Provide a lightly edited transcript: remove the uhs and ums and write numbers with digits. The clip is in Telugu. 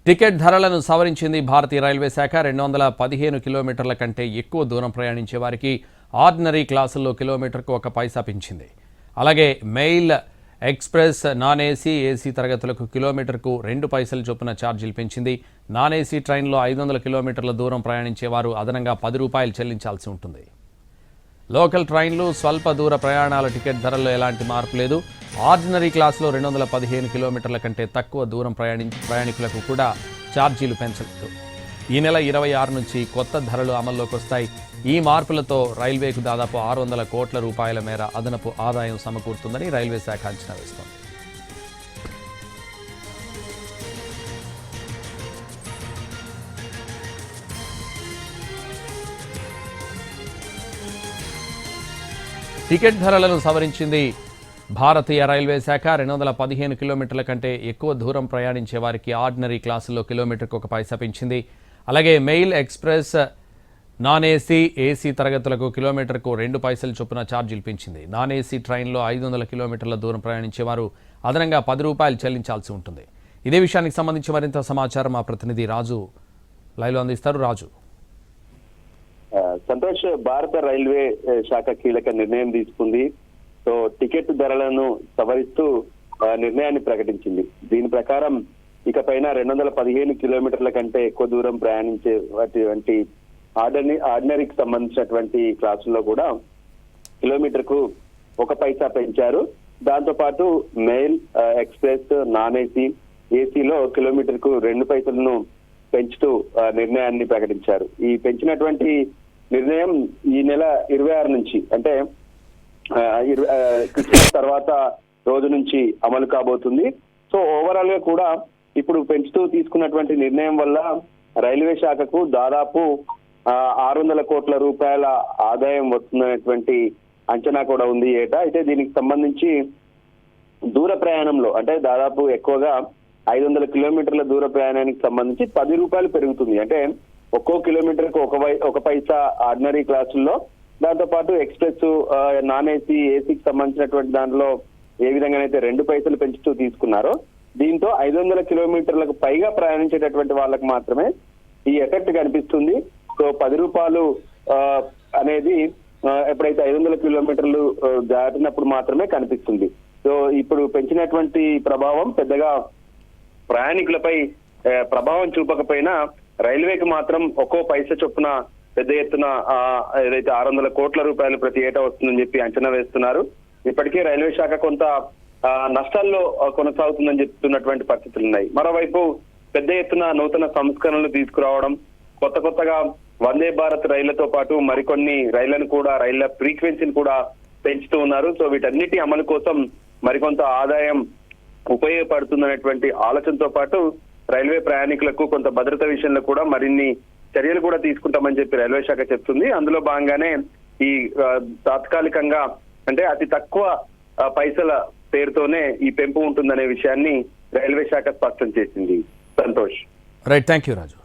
టికెట్ ధరలను సవరించింది భారతీయ రైల్వే శాఖ. 215 కిలోమీటర్ల కంటే ఎక్కువ దూరం ప్రయాణించే వారికి ఆర్డినరీ క్లాసుల్లో కిలోమీటర్కు 1 పైసా పెంచింది. అలాగే mail, express, non AC, AC తరగతులకు కిలోమీటర్కు 2 పైసల చొప్పున ఛార్జీలు పెంచింది. నాన్ ఏసీ ట్రైన్లో 500 కిలోమీటర్ల దూరం ప్రయాణించే వారు అదనంగా 10 రూపాయలు చెల్లించాల్సి ఉంటుంది. లోకల్ ట్రైన్లు, స్వల్ప దూర ప్రయాణాల టికెట్ ధరల్లో ఎలాంటి మార్పు లేదు. ఆర్డినరీ క్లాసులో 215 కిలోమీటర్ల కంటే తక్కువ దూరం ప్రయాణికులకు కూడా ఛార్జీలు పెంచలేదు. ఈ నెల 26 నుంచి కొత్త ధరలు అమల్లోకి వస్తాయి. ఈ మార్పులతో రైల్వేకు దాదాపు 600 కోట్ల రూపాయల మేర అదనపు ఆదాయం సమకూరుతుందని రైల్వే శాఖ అంచనా వేస్తోంది. టికెట్ ధరలను సవరించింది భారతీయ రైల్వే శాఖ. 215 కిలోమీటర్ల కంటే ఎక్కువ దూరం ప్రయాణించే వారికి ఆర్డినరీ క్లాసుల్లో కిలోమీటర్కు 1 పైసా పెంచింది. అలాగే mail, express, non AC, AC తరగతులకు కిలోమీటర్కు 2 పైసల చొప్పున ఛార్జీలు పెంచింది. నాన్ ఏసీ ట్రైన్లో 500 కిలోమీటర్ల దూరం ప్రయాణించేవారు అదనంగా 10 రూపాయలు చెల్లించాల్సి ఉంటుంది. ఇదే విషయానికి సంబంధించి మరింత సమాచారం మా ప్రతినిధి రాజు లైవ్లో అందిస్తారు. రాజు. సంతోష్, భారత రైల్వే శాఖ కీలక నిర్ణయం తీసుకుంది. సో టికెట్ ధరలను సవరిస్తూ నిర్ణయాన్ని ప్రకటించింది. దీని ప్రకారం ఇకపైన 215 కిలోమీటర్ల కంటే ఎక్కువ దూరం ప్రయాణించేటువంటి ఆర్డినరీకి సంబంధించినటువంటి క్లాసుల్లో కూడా కిలోమీటర్ కు 1 పైసా పెంచారు. దాంతో పాటు మెయిల్, ఎక్స్ప్రెస్, నాన్ ఏసీ, ఏసీలో కిలోమీటర్ కు 2 పైసలను పెంచుతూ నిర్ణయాన్ని ప్రకటించారు. ఈ పెంచినటువంటి నిర్ణయం ఈ నెల 26 నుంచి, అంటే క్రిస్మస్ తర్వాత రోజు నుంచి అమలు కాబోతుంది. సో ఓవరాల్ గా కూడా ఇప్పుడు పెంచుతూ తీసుకున్నటువంటి నిర్ణయం వల్ల రైల్వే శాఖకు దాదాపు 600 కోట్ల రూపాయల ఆదాయం వస్తుందనేటువంటి అంచనా కూడా ఉంది ఏటా. అయితే దీనికి సంబంధించి దూర ప్రయాణంలో, అంటే దాదాపు ఎక్కువగా 500 కిలోమీటర్ల దూర ప్రయాణానికి సంబంధించి 10 రూపాయలు పెరుగుతుంది. అంటే ఒక్కో కిలోమీటర్ కు 1 పైసా ఆర్డినరీ క్లాసుల్లో, దాంతో పాటు ఎక్స్ప్రెస్, నాన్ ఏసీ, ఏసీకి సంబంధించినటువంటి దాంట్లో ఏ విధంగానైతే 2 పైసలు పెంచుతూ తీసుకున్నారో, దీంతో 500 కిలోమీటర్లకు పైగా ప్రయాణించేటటువంటి వాళ్ళకు మాత్రమే ఈ ఎఫెక్ట్ కనిపిస్తుంది. సో 10 రూపాయలు అనేది ఎప్పుడైతే 500 కిలోమీటర్లు దాటినప్పుడు మాత్రమే కనిపిస్తుంది. సో ఇప్పుడు పెంచినటువంటి ప్రభావం పెద్దగా ప్రయాణికులపై ప్రభావం చూపకపోయినా రైల్వేకి మాత్రం ఒక్కో పైసా చొప్పున పెద్ద ఎత్తున ఏదైతే 600 కోట్ల రూపాయలు ప్రతి ఏటా వస్తుందని చెప్పి అంచనా వేస్తున్నారు. ఇప్పటికే రైల్వే శాఖ కొంత నష్టాల్లో కొనసాగుతుందని చెప్తున్నటువంటి పరిస్థితులు ఉన్నాయి. మరోవైపు పెద్ద ఎత్తున నూతన సంస్కరణలు తీసుకురావడం, కొత్తగా వందే భారత్ రైళ్లతో పాటు మరికొన్ని రైళ్లను కూడా, రైళ్ల ఫ్రీక్వెన్సీని కూడా పెంచుతూ ఉన్నారు. సో వీటన్నిటి అమలు కోసం మరికొంత ఆదాయం ఉపయోగపడుతుందనేటువంటి ఆలోచనతో పాటు రైల్వే ప్రయాణికులకు కొంత భద్రత విషయంలో కూడా మరిన్ని చర్యలు కూడా తీసుకుంటామని చెప్పి రైల్వే శాఖ చెప్తుంది. అందులో భాగంగానే ఈ తాత్కాలికంగా, అంటే అతి తక్కువ పైసల పేరుతోనే ఈ పెంపు ఉంటుందనే విషయాన్ని రైల్వే శాఖ స్పష్టం చేసింది. Santosh. Right, thank you Raju.